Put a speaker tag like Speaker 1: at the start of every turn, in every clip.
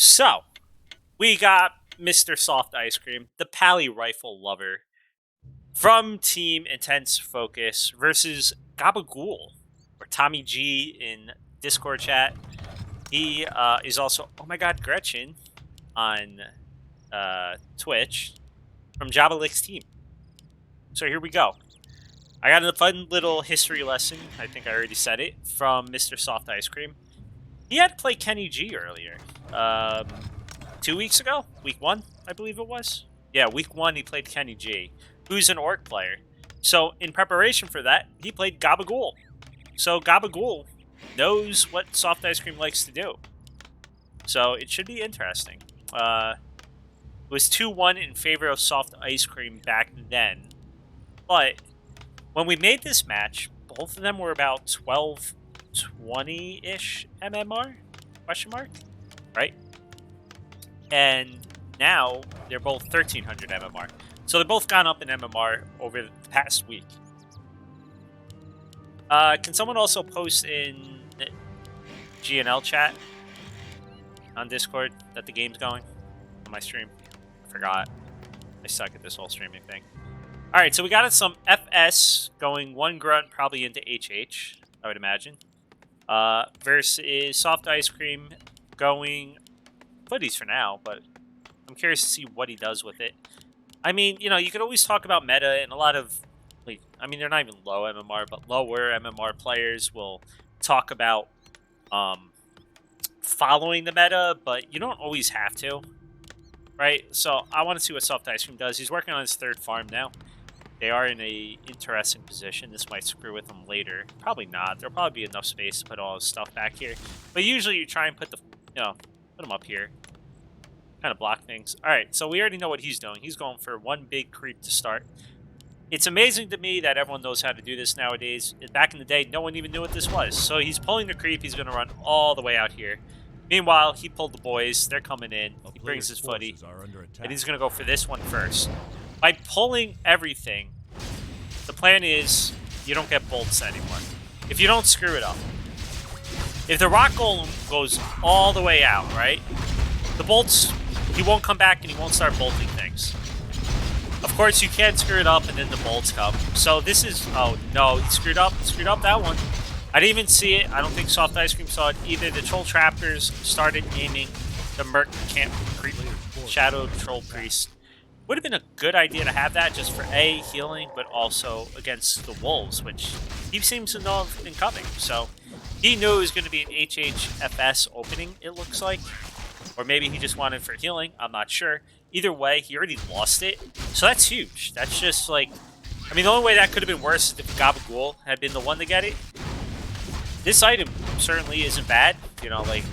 Speaker 1: So, we got Mr. Soft Ice Cream, the Pally Rifle Lover, from Team Intense Focus versus Gabagool, or Tommy G in Discord chat. He is also, oh my god, Gretchen on Twitch from Jabba team. So here we go. I got a fun little history lesson, I think I already said it, from Mr. Soft Ice Cream. He had to play Kenny G earlier. 2 weeks ago? Week 1, I believe it was. Yeah, week 1 he played Kenny G, who's an orc player. So in preparation for that, he played Gabagool. So Gabagool knows what Soft Ice Cream likes to do. So it should be interesting. It was 2-1 in favor of Soft Ice Cream back then. But when we made this match, both of them were about 1220-ish MMR? Question mark? Right? And now they're both 1300 MMR. So they're both gone up in MMR over the past week. Can someone also post in GNL chat on Discord that the game's going on my stream? I forgot. I suck at this whole streaming thing. Alright, so we got some FS going one grunt probably into HH, I would imagine. Versus Soft Ice Cream going footies for now, but I'm curious to see what he does with it. I mean, you know, you could always talk about meta, and a lot of, like, I mean, they're not even low MMR, but lower MMR players will talk about following the meta, but you don't always have to, right? So I want to see what Soft Ice Cream does. He's working on his third farm now. They are in a interesting position. This might screw with them later. Probably not. There'll probably be enough space to put all his stuff back here. But usually you try and put the, you know, put them up here. Kind of block things. Alright, so we already know what he's doing. He's going for one big creep to start. It's amazing to me that everyone knows how to do this nowadays. Back in the day, no one even knew what this was. So he's pulling the creep. He's going to run all the way out here. Meanwhile, he pulled the boys. They're coming in. He brings his footy. And he's going to go for this one first. By pulling everything, the plan is you don't get bolts anymore. If you don't screw it up. If the rock golem goes all the way out, right? The bolts, he won't come back and he won't start bolting things. Of course, you can't screw it up and then the bolts come. So this is, oh no, he screwed up that one. I didn't even see it. I don't think Soft Ice Cream saw it either. The Troll Trappers started aiming the Merc Camp Shadow Troll Priest. Would have been a good idea to have that just for A, healing, but also against the Wolves, which he seems to know have been coming. So he knew it was going to be an HHFS opening, it looks like. Or maybe he just wanted for healing, I'm not sure. Either way, he already lost it. So that's huge. That's just like, I mean, the only way that could have been worse is if Gabagool had been the one to get it. This item certainly isn't bad. You know, like,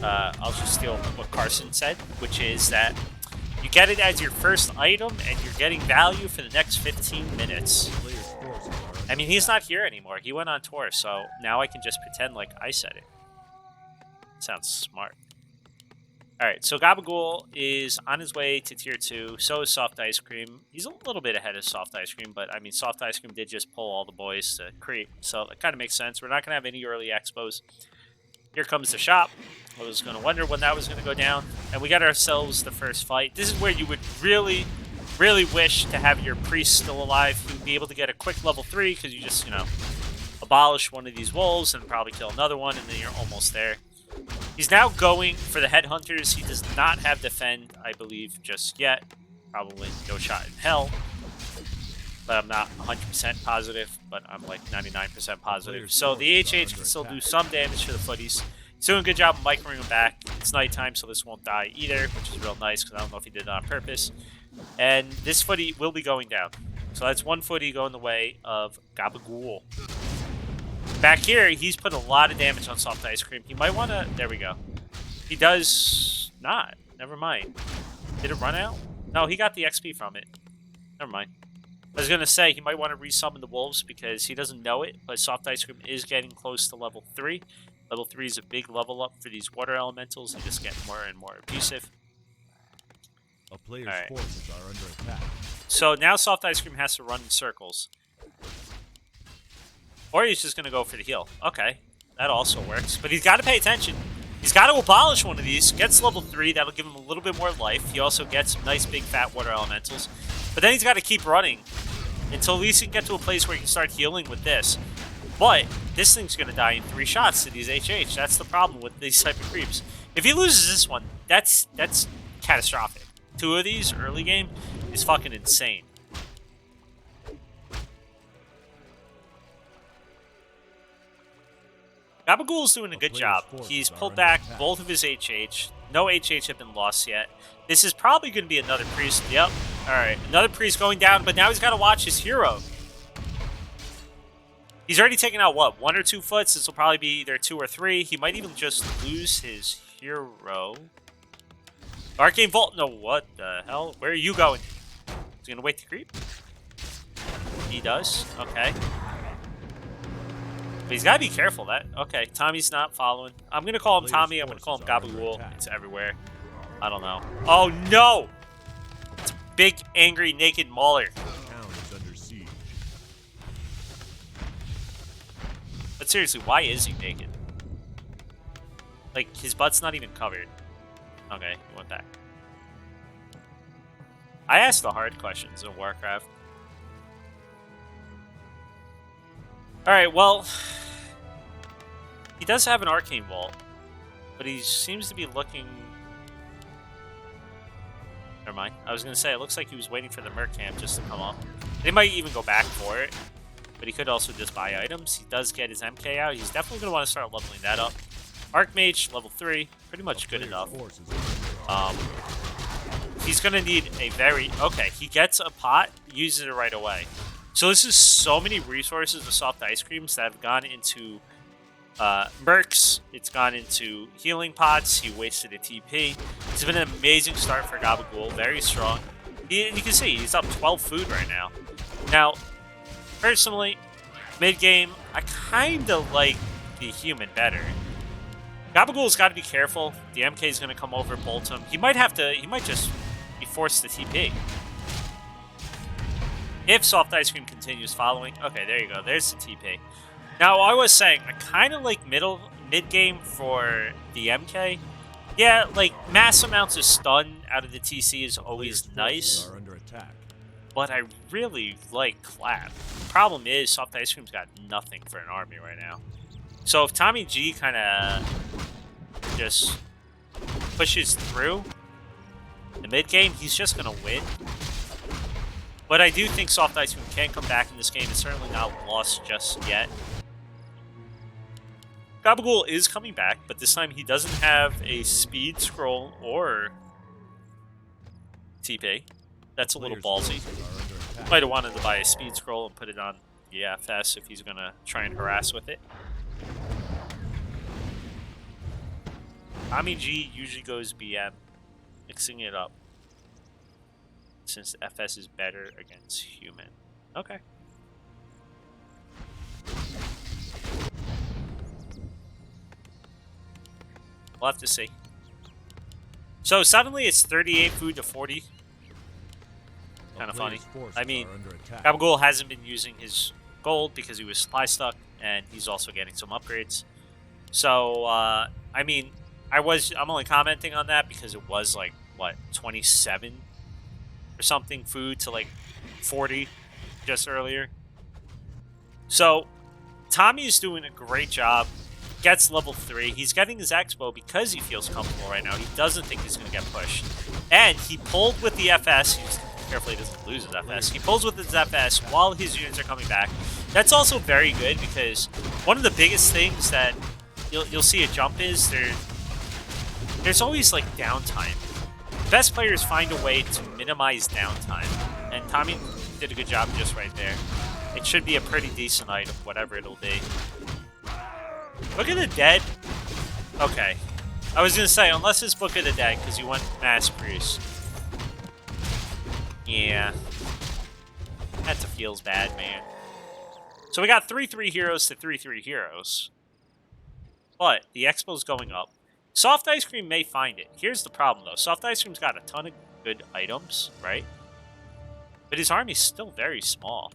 Speaker 1: I'll just steal what Carson said, which is that you get it as your first item, and you're getting value for the next 15 minutes. I mean, he's not here anymore. He went on tour, so now I can just pretend like I said it. Sounds smart. Alright, so Gabagool is on his way to Tier 2. So is Soft Ice Cream. He's a little bit ahead of Soft Ice Cream, but, I mean, Soft Ice Cream did just pull all the boys to creep. So that kind of makes sense. We're not going to have any early expos. Here comes the shop. I was going to wonder when that was going to go down. And we got ourselves the first fight. This is where you would really, really wish to have your priest still alive. You'd be able to get a quick level 3 because you just, you know, abolish one of these wolves and probably kill another one, and then you're almost there. He's now going for the headhunters. He does not have defend, I believe, just yet. Probably no shot in hell. But I'm not 100% positive, but I'm like 99% positive. So the HH can still do some damage to the footies. He's doing a good job of microing him back. It's nighttime, so this won't die either, which is real nice because I don't know if he did it on purpose. And this footy will be going down. So that's one footy going the way of Gabagool. Back here, he's put a lot of damage on Soft Ice Cream. He might want to... There we go. He does not. Never mind. Did it run out? No, he got the XP from it. Never mind. I was going to say, he might want to resummon the wolves because he doesn't know it, but Soft Ice Cream is getting close to level 3. Level 3 is a big level up for these water elementals. They just get more and more abusive.
Speaker 2: A player's forces are under attack.
Speaker 1: So now Soft Ice Cream has to run in circles. Or he's just going to go for the heal. Okay, that also works. But he's got to pay attention. He's got to abolish one of these. Gets level 3. That'll give him a little bit more life. He also gets some nice big fat water elementals. But then he's got to keep running until at least he can get to a place where he can start healing with this. But this thing's going to die in 3 shots to these HH. That's the problem with these type of creeps. If he loses this one, that's catastrophic. 2 of these early game is fucking insane. Gabagool's doing a good job. He's pulled back both of his HH. No HH have been lost yet. This is probably going to be another priest. Yep. Alright, another priest going down, but now he's got to watch his hero. He's already taken out, what, 1 or 2 foots? This will probably be either 2 or 3. He might even just lose his hero. Arcane Vault? No, what the hell? Where are you going? He's going to wait to creep? He does. Okay. But he's got to be careful. Okay, Tommy's not following. I'm going to call him Tommy. I'm going to call him Gabagool. It's everywhere. I don't know. Oh, no! It's a big, angry, naked mauler. But seriously, why is he naked? Like, his butt's not even covered. Okay, he went back. I asked the hard questions in Warcraft. Alright, well... He does have an Arcane Vault. But he seems to be looking... Never mind. I was going to say, it looks like he was waiting for the Merc Camp just to come up. They might even go back for it. But he could also just buy items. He does get his MK out. He's definitely going to want to start leveling that up. Archmage, level 3. Pretty much good enough. He's going to need a very... Okay, he gets a pot, uses it right away. So this is so many resources with soft ice creams that have gone into mercs. It's gone into healing pots. He wasted a TP. It's been an amazing start for Gabagool. Very strong. You can see, he's up 12 food right now. Now... Personally, mid-game, I kind of like the human better. Gabagool's got to be careful. The MK is going to come over, bolt him. He might just be forced to TP. If Soft Ice Cream continues following. Okay, there you go. There's the TP. Now, I was saying, I kind of like mid-game for the MK. Yeah, like, mass amounts of stun out of the TC is always nice. But I really like Clap. The problem is, Soft Ice Cream's got nothing for an army right now. So if Tommy G kind of just pushes through the mid-game, he's just going to win. But I do think Soft Ice Cream can come back in this game. It's certainly not lost just yet. Gabagool is coming back, but this time he doesn't have a speed scroll or TP. That's a little ballsy. Might have wanted to buy a speed scroll and put it on the FS if he's going to try and harass with it. Tommy G usually goes BM, mixing it up. Since FS is better against human. Okay. We'll have to see. So suddenly it's 38 food to 40. Kind of funny. I mean, Gabagool hasn't been using his gold because he was supply stuck, and he's also getting some upgrades. So, I mean, I'm only commenting on that because it was like, what, 27 or something food to like 40 just earlier. So, Tommy's doing a great job. Gets level 3. He's getting his Expo because he feels comfortable right now. He doesn't think he's going to get pushed. And he pulled with the FS. He's careful he doesn't lose his FS. He pulls with his FS while his units are coming back. That's also very good because one of the biggest things that you'll see a jump is there's always like downtime. The best players find a way to minimize downtime, and Tommy did a good job just right there. It should be a pretty decent item, whatever it'll be. Book of the Dead? Okay. I was going to say, unless it's Book of the Dead, because you went Mass Priest. Yeah. That feels bad, man. So we got 3-3 heroes to 3-3 heroes. But the Expo's going up. Soft Ice Cream may find it. Here's the problem, though. Soft Ice Cream's got a ton of good items, right? But his army's still very small.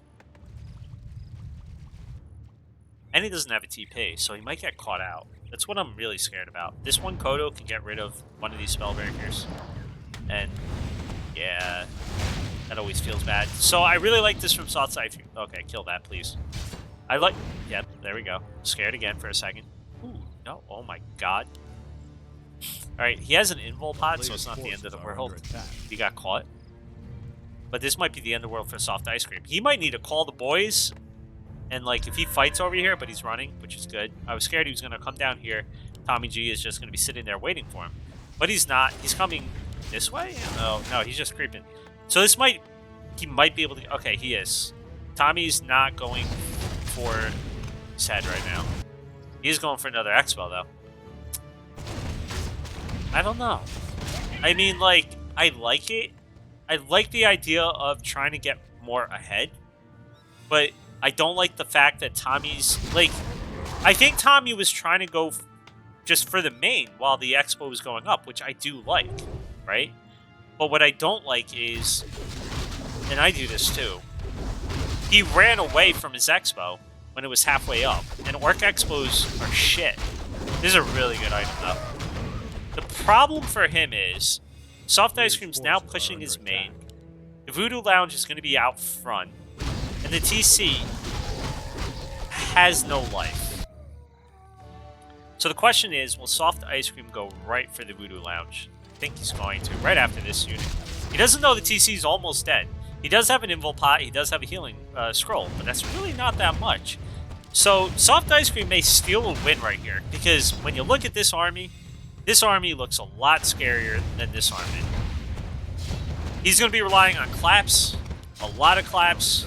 Speaker 1: And he doesn't have a TP, so he might get caught out. That's what I'm really scared about. This one Kodo can get rid of one of these spell breakers. And, yeah, that always feels bad. So I really like this from Softicecream. Okay, kill that, please. I like... Yep, there we go. Scared again for a second. Ooh, no. Oh my god. Alright, he has an invul pod, so it's not the end of the world. He got caught. But this might be the end of the world for Softicecream. He might need to call the boys. And, like, if he fights over here, but he's running, which is good. I was scared he was going to come down here. Tommy G is just going to be sitting there waiting for him. But he's not. He's coming this way? No, he's just creeping. So this might... He might be able to... Okay, he is. Tommy's not going for his head right now. He's going for another Expo, though. I don't know. I mean, like, I like it. I like the idea of trying to get more ahead. But... I don't like the fact that Tommy's... Like, I think Tommy was trying to go just for the main while the Expo was going up, which I do like, right? But what I don't like is... And I do this too. He ran away from his Expo when it was halfway up. And Orc Expos are shit. This is a really good item, though. The problem for him is... Softicecream's now pushing his main. The Voodoo Lounge is going to be out front. And the TC has no life. So the question is, will Softicecream go right for the Voodoo Lounge? I think he's going to, right after this unit. He doesn't know the TC is almost dead. He does have an invul pot, he does have a healing scroll, but that's really not that much. So Softicecream may steal a win right here, because when you look at this army looks a lot scarier than this army. He's going to be relying on claps, a lot of claps.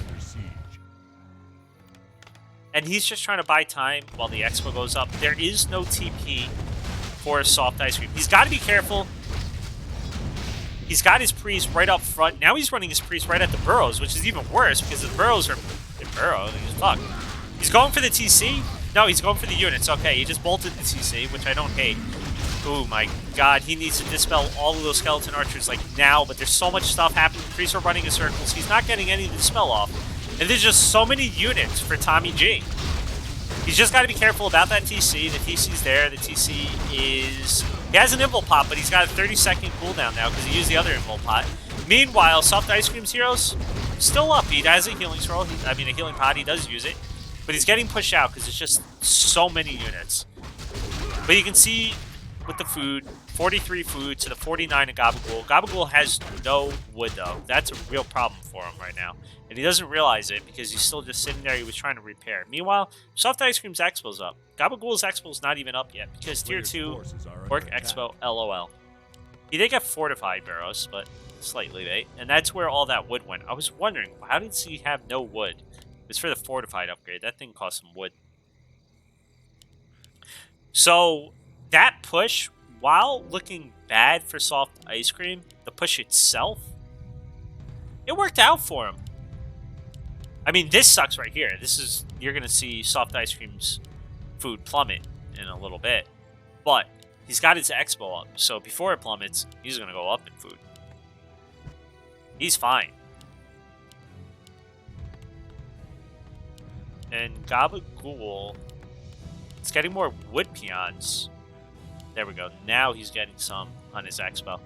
Speaker 1: And he's just trying to buy time while the Expo goes up. There is no TP for Softicecream. He's got to be careful. He's got his priest right up front. Now he's running his priest right at the burrows, which is even worse because the burrows are... He's fucked. He's going for the TC? No, he's going for the units. Okay, he just bolted the TC, which I don't hate. Oh my god, he needs to dispel all of those skeleton archers like now, but there's so much stuff happening. The priests are running in circles. He's not getting any of the dispel off. And there's just so many units for Tommy G. He's just got to be careful about that TC. The TC's there. The TC is... He has an invul pot, but he's got a 30-second cooldown now because he used the other invul pot. Meanwhile, Softicecream's heroes still up. He has a healing scroll. A healing pot. He does use it. But he's getting pushed out because it's just so many units. But you can see with the food, 43 food to the 49 of Gabagool. Gabagool has no wood, though. That's a real problem for him right now. And he doesn't realize it because he's still just sitting there. He was trying to repair. Meanwhile, Softicecream's Expo's up. Gabagool's Expo's not even up yet because Tier 2 Orc Expo LOL. He did get fortified barrows, but slightly late. And that's where all that wood went. I was wondering, how did he have no wood? It was for the fortified upgrade. That thing cost some wood. So, that push, while looking bad for Softicecream, the push itself, it worked out for him. I mean, this sucks right here. This is... You're going to see Softicecream's food plummet in a little bit. But he's got his Expo up, so before it plummets, he's going to go up in food. He's fine. And Gabagool is getting more wood peons. There we go. Now he's getting some on his Expo.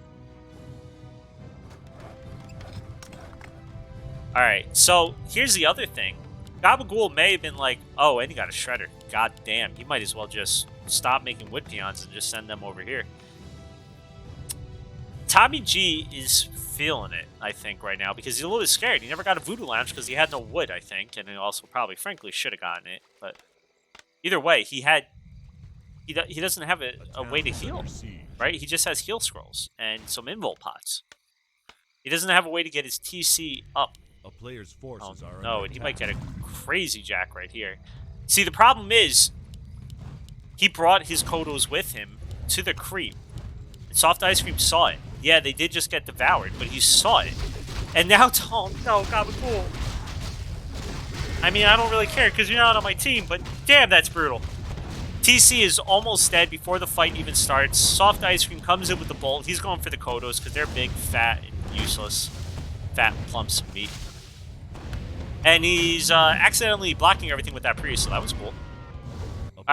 Speaker 1: Alright, so here's the other thing. Gabagool may have been like, oh, and he got a shredder. God damn, he might as well just stop making wood peons and just send them over here. Tommy G is feeling it, I think, right now, because he's a little bit scared. He never got a Voodoo Lounge because he had no wood, I think, and he also probably, frankly, should have gotten it. But either way, he doesn't have a way to heal, right? He just has heal scrolls and some invul pots. He doesn't have a way to get his TC up.
Speaker 2: A player's forces are
Speaker 1: no, and he might get a crazy jack right here. See, the problem is, he brought his Kodos with him to the creep. And Softicecream saw it. Yeah, they did just get devoured, but he saw it. And now, oh no, Gabagool. I mean, I don't really care because you're not on my team, but damn, that's brutal. TC is almost dead before the fight even starts. Softicecream comes in with the bolt. He's going for the Kodos because they're big, fat, and useless. Fat plumps of meat. And he's accidentally blocking everything with that priest, so that was cool.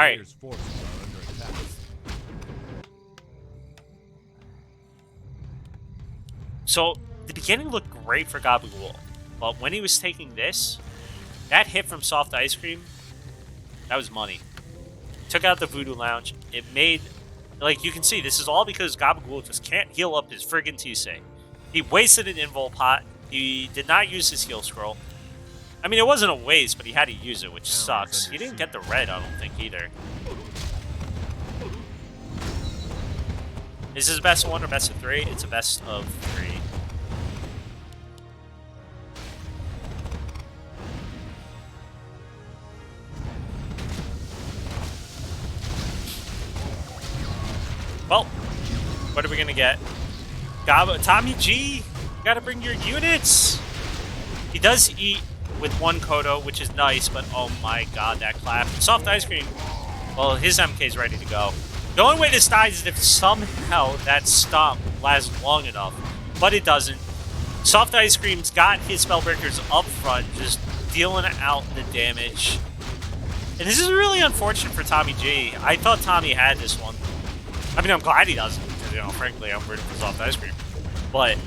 Speaker 1: right.
Speaker 2: player's forces are under attack.
Speaker 1: So, the beginning looked great for Gabagool, but when he was taking this, that hit from Soft Ice Cream, that was money. Took out the Voodoo Lounge. It made, like, you can see, this is all because Gabagool just can't heal up his friggin' Tisei. He wasted an Invul Pot. He did not use his heal scroll. I mean, it wasn't a waste, but he had to use it, which sucks. He didn't get the red, I don't think, either. Is this a best of 1 or best of 3? It's a best of 3. Well, what are we gonna get? Tommy G, you gotta bring your units. He does eat with 1 Kodo, which is nice, but oh my god, that clap. Soft Ice Cream, well, his MK is ready to go. The only way this dies is if somehow that stomp lasts long enough, but it doesn't. Soft Ice Cream's got his Spellbreakers up front, just dealing out the damage. And this is really unfortunate for Tommy G. I thought Tommy had this one. I mean, I'm glad he doesn't, because, you know, frankly, I'm rooting for Soft Ice Cream. But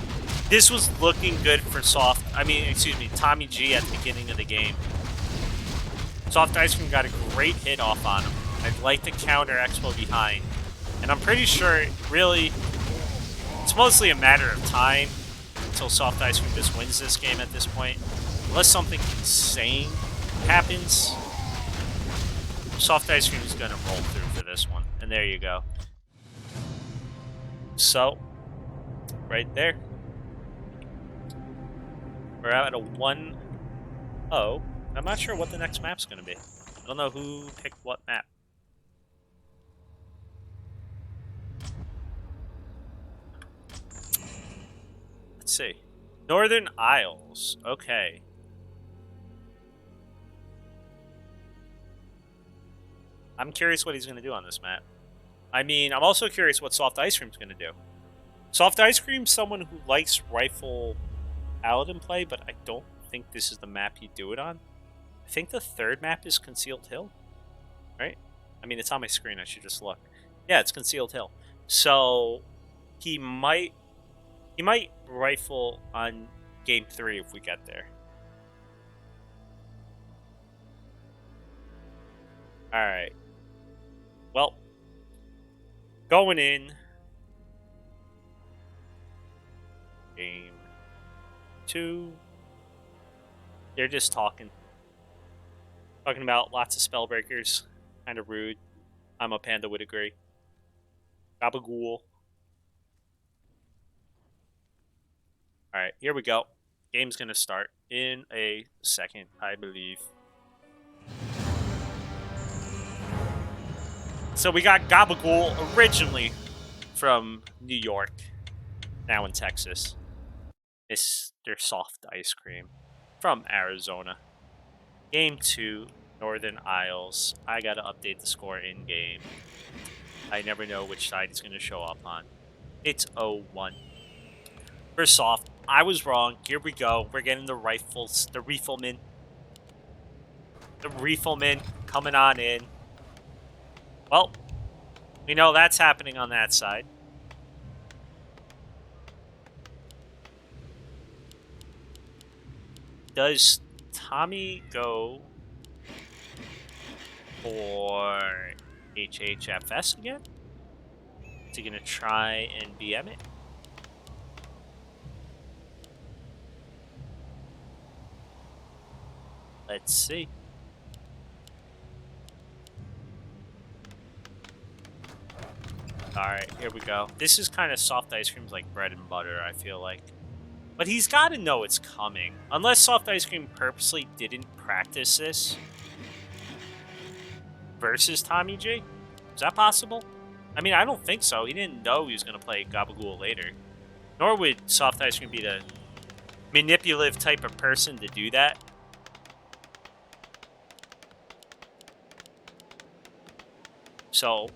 Speaker 1: this was looking good for Tommy G at the beginning of the game. Soft Ice Cream got a great hit off on him. I'd like to counter Expo behind. And I'm pretty sure, really, it's mostly a matter of time until Soft Ice Cream just wins this game at this point. Unless something insane happens, Soft Ice Cream is going to roll through for this one. And there you go. So, right there. We're out at a 1-0. I'm not sure what the next map's going to be. I don't know who picked what map. Let's see. Northern Isles. Okay. I'm curious what he's going to do on this map. I mean, I'm also curious what Soft Ice Cream's going to do. Soft Ice Cream's someone who likes rifle paladin play, but I don't think this is the map he'd do it on. I think the third map is Concealed Hill, right? I mean, it's on my screen. I should just look. Yeah, it's Concealed Hill. So he might rifle on game 3 if we get there. All right. Well, going in game 2, they're just talking about lots of Spellbreakers. Kind of rude. I'm a Panda would agree. Gabagool. Alright, here we go. Game's gonna start in a second, I believe. So we got Gabagool originally from New York, now in Texas. Mr. Soft Ice Cream from Arizona. Game 2, Northern Isles. I gotta update the score in-game. I never know which side it's gonna show up on. It's 0-1. For Soft, I was wrong. Here we go. We're getting the rifles, the rifleman. The rifleman coming on in. Well, we know that's happening on that side. Does Tommy go for HHFS again? Is he going to try and BM it? Let's see. Alright, here we go. This is kind of Soft Ice Cream's like bread and butter, I feel like. But he's got to know it's coming. Unless Soft Ice Cream purposely didn't practice this versus Tommy G. Is that possible? I mean, I don't think so. He didn't know he was going to play Gabagool later. Nor would Soft Ice Cream be the manipulative type of person to do that. So,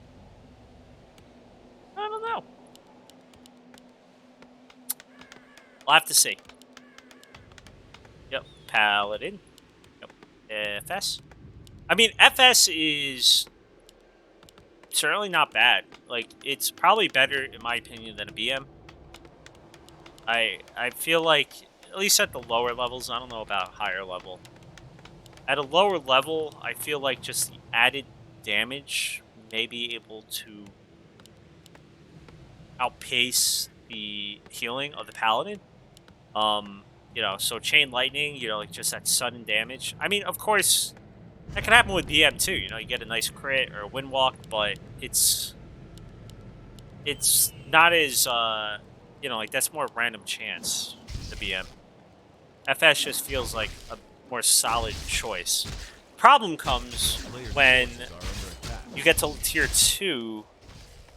Speaker 1: I don't know. We'll have to see. Yep, Paladin. Yep, FS. I mean, FS is certainly not bad. Like, it's probably better, in my opinion, than a BM. I feel like, at least at the lower levels, I don't know about higher level. At a lower level, I feel like just the added damage may be able to outpace the healing of the paladin. You know, so chain lightning, you know, like just that sudden damage. I mean, of course, that can happen with BM too. You know, you get a nice crit or a wind walk, but it's not as you know, like that's more random chance. The BM. FS just feels like a more solid choice. Problem comes when you get to tier 2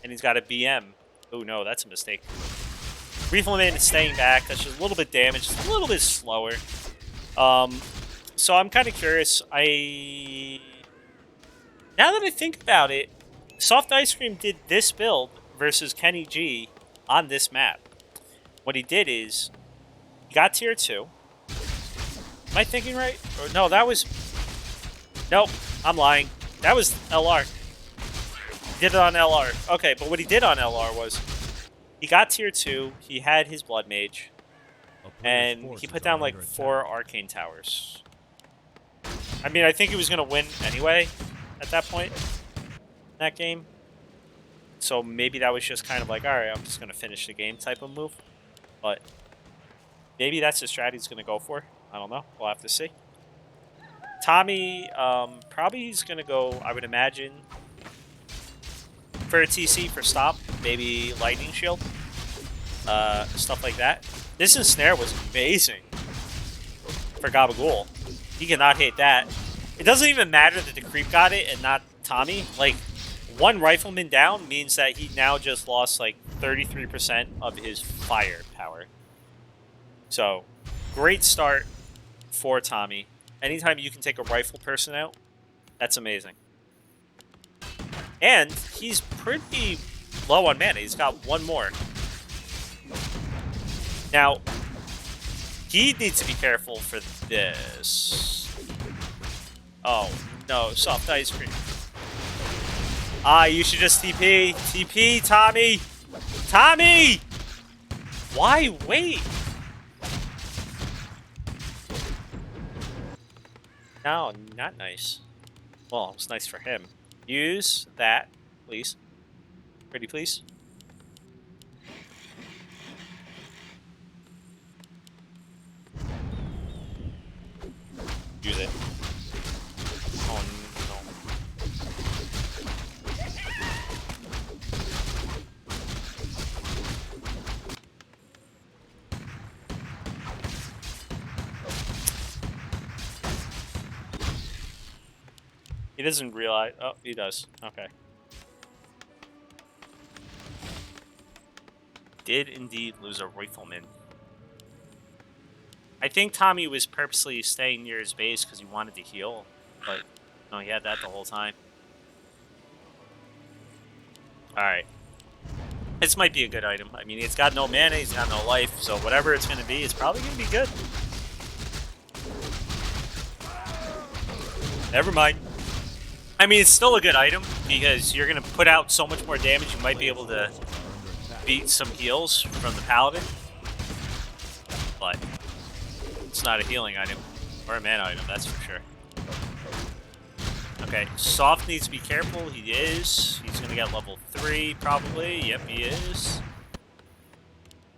Speaker 1: and he's got a BM. Oh no, that's a mistake. Rifleman is staying back. That's just a little bit damaged. It's a little bit slower. So I'm kind of curious. Now that I think about it, Softicecream did this build versus Kenny G on this map. What he did is he got tier 2. Am I thinking right? Or, no, that was... Nope, I'm lying. That was LR. He did it on LR. Okay, but what he did on LR was he got tier 2, he had his Blood Mage, and he put down like 4 Arcane Towers. I mean, I think he was going to win anyway at that point in that game. So maybe that was just kind of like, alright, I'm just going to finish the game type of move. But maybe that's the strategy he's going to go for. I don't know. We'll have to see. Tommy, probably he's going to go, I would imagine, for a TC for stop. Maybe Lightning Shield. Stuff like that. This Snare was amazing for Gabagool. He cannot hit that. It doesn't even matter that the creep got it and not Tommy. Like, one rifleman down means that he now just lost like 33% of his firepower. So, great start for Tommy. Anytime you can take a rifle person out, that's amazing. And he's pretty low on mana. He's got one more. Now, he needs to be careful for this. Oh, no. Softicecream. You should just TP. TP, Tommy. Tommy! Why wait? No, not nice. Well, it was nice for him. Use that, please. Pretty please. Use it. Oh no. He doesn't realize. Oh, he does. Okay. Did indeed lose a rifleman. I think Tommy was purposely staying near his base because he wanted to heal, but no, he had that the whole time. Alright. This might be a good item. I mean, it's got no mana, he's got no life, so whatever it's going to be, it's probably going to be good. Never mind. I mean, it's still a good item because you're going to put out so much more damage, you might be able to beat some heals from the paladin. But it's not a healing item or a mana item, that's for sure. Okay, Soft needs to be careful. He is. He's going to get level 3 probably. Yep, he is.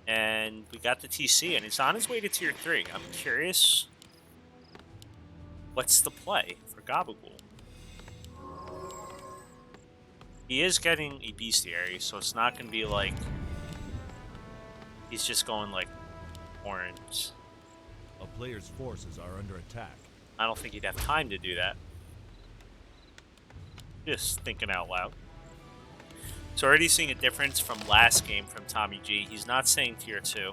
Speaker 1: And we got the TC, and he's on his way to tier 3. I'm curious, what's the play for Gabagool? He is getting a bestiary, so it's not going to be like he's just going like orange.
Speaker 2: A player's forces are under attack.
Speaker 1: I don't think he'd have time to do that. Just thinking out loud. So already seeing a difference from last game from Tommy G. He's not saying tier 2.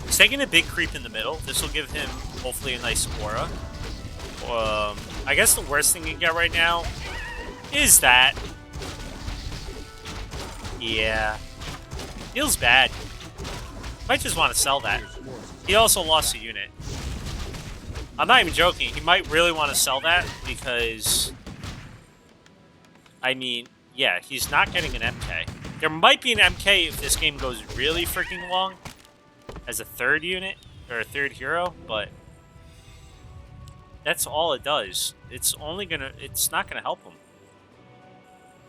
Speaker 1: He's taking a big creep in the middle. This will give him hopefully a nice aura. I guess the worst thing you can get right now is that. Yeah. Feels bad. Might just want to sell that. He also lost a unit. I'm not even joking. He might really want to sell that because I mean, yeah, he's not getting an MK. There might be an MK if this game goes really freaking long as a third unit or a third hero, but that's all it does. It's not gonna help him.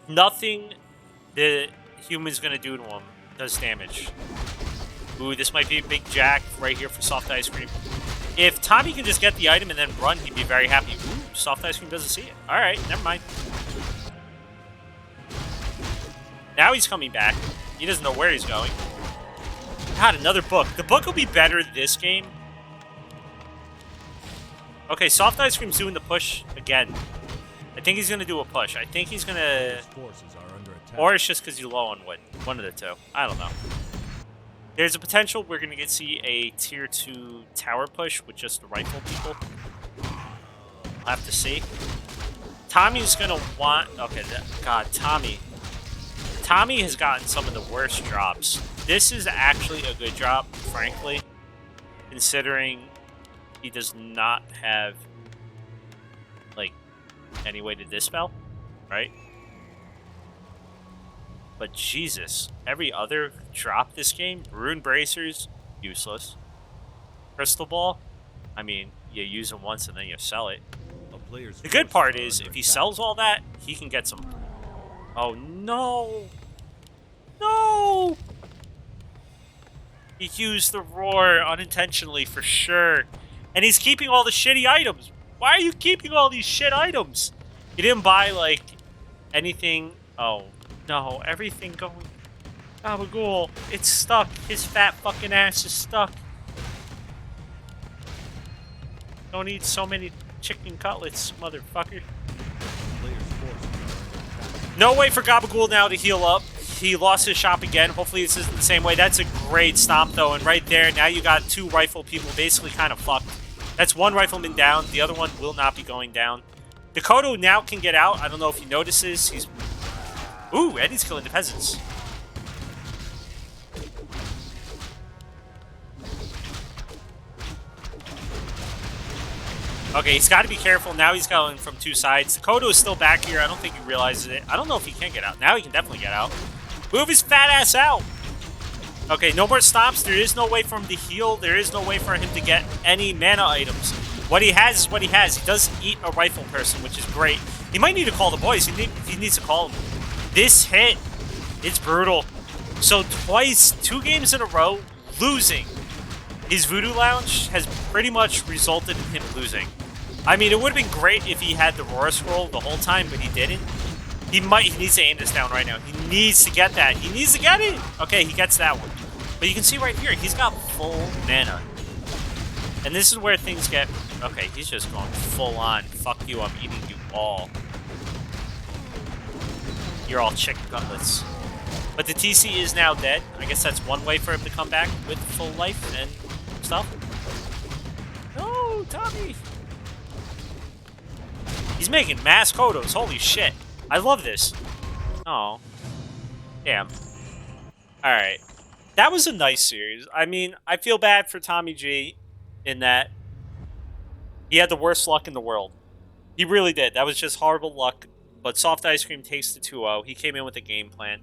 Speaker 1: Nothing the human's gonna do to him does damage. Ooh, this might be a big jack right here for Soft Ice Cream. If Tommy can just get the item and then run, he'd be very happy. Ooh, Soft Ice Cream doesn't see it. Alright, never mind. Now he's coming back. He doesn't know where he's going. God, another book. The book will be better this game. Okay, Soft Ice Cream's doing the push again. I think he's going to do a push. I think he's going to... Or it's just because he's low on wood. One of the two. I don't know. There's a potential we're going to see a tier 2 tower push with just the rifle people. We'll have to see. Tommy's going to want... Okay, God, Tommy. Tommy has gotten some of the worst drops. This is actually a good drop, frankly, considering he does not have, like, any way to dispel, right? But Jesus, every other drop this game, Rune Bracers, useless. Crystal Ball, I mean, you use them once and then you sell it. The good part is, if he sells all that, he can get some... Oh, no! No! He used the roar unintentionally, for sure. And he's keeping all the shitty items. Why are you keeping all these shit items? You didn't buy, like, anything... Oh, no. Everything going... Gabagool, it's stuck. His fat fucking ass is stuck. Don't eat so many chicken cutlets, motherfucker. No way for Gabagool now to heal up. He lost his shop again. Hopefully this isn't the same way. That's a great stomp, though. And right there, now you got two rifle people basically kind of fucked. That's one rifleman down. The other one will not be going down. Dakota now can get out. I don't know if he notices. He's... Ooh, Eddie's killing the peasants. Okay, he's got to be careful. Now he's going from two sides. Dakota is still back here. I don't think he realizes it. I don't know if he can get out. Now he can definitely get out. Move his fat ass out. Okay, no more stomps. There is no way for him to heal. There is no way for him to get any mana items. What he has is what he has. He does eat a rifle person, which is great. He might need to call the boys. He needs to call them. This hit, it's brutal. So twice, 2 games in a row, losing. His Voodoo Lounge has pretty much resulted in him losing. I mean, it would have been great if he had the Roar Scroll the whole time, but he didn't. He needs to aim this down right now. He needs to get that. He needs to get it! Okay, he gets that one. But you can see right here, he's got full mana. And this is where things get... Okay, he's just going full on. Fuck you, I'm eating you all. You're all chicken cutlets. But the TC is now dead. I guess that's one way for him to come back with full life and stuff. No, Tommy! He's making mass Kodos. Holy shit. I love this. Oh. Damn. Alright. That was a nice series. I mean, I feel bad for Tommy G in that he had the worst luck in the world. He really did. That was just horrible luck. But Soft Ice Cream takes the 2-0. He came in with a game plan.